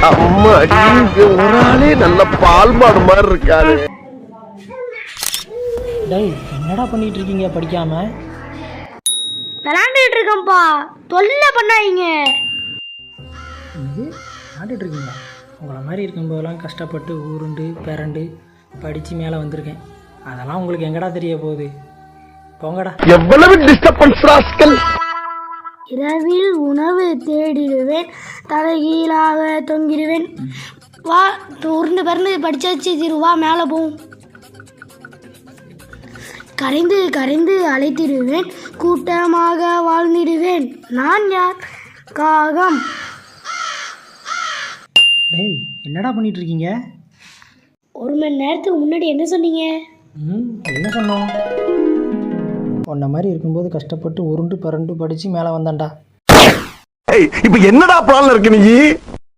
அம்மா நீங்க ஒரு ஆளே நல்ல பால் மாடு மாதிரி இருக்காரு. டேய் என்னடா பண்ணிட்டு இருக்கீங்க படிக்காம? விளாண்டுட்டு இருக்கேன்ப்பா, தொல்லை பண்ணாதீங்க. இது விளாண்டுட்டு இருக்கீங்களா? உங்களை மாதிரி இருக்கும்போதெல்லாம் கஷ்டப்பட்டு ஊருண்டு பிறண்டு படித்து மேலே வந்திருக்கேன். அதெல்லாம் உங்களுக்கு எங்கடா தெரிய போகுது? போங்கடா. எவ்வளவு டிஸ்டர்பன்ஸ் ராஸ்கல். இரவில் உணவு தேடிடுவேன், தலைகீழாக தொங்கிடுவேன். வா உருண்டு பிறந்து படிச்சாச்சு திருவா மேலே போவோம். கரைந்து கரைந்து அழைத்திடுவேன், கூட்டமாக வாழ்ந்திடுவேன். நான் யார்? காகம். டேய் என்னடா பண்ணிட்டு இருக்கீங்க? ஒரு மணி நேரத்துக்கு முன்னாடி என்ன சொன்னீங்க? என்ன சொன்னோம்? உன்ன மாதிரி இருக்கும்போது கஷ்டப்பட்டு உருண்டு பரண்டு படித்து மேலே வந்தான்டா. இப்ப என்னடா பிளான்ல இருக்கு நீ?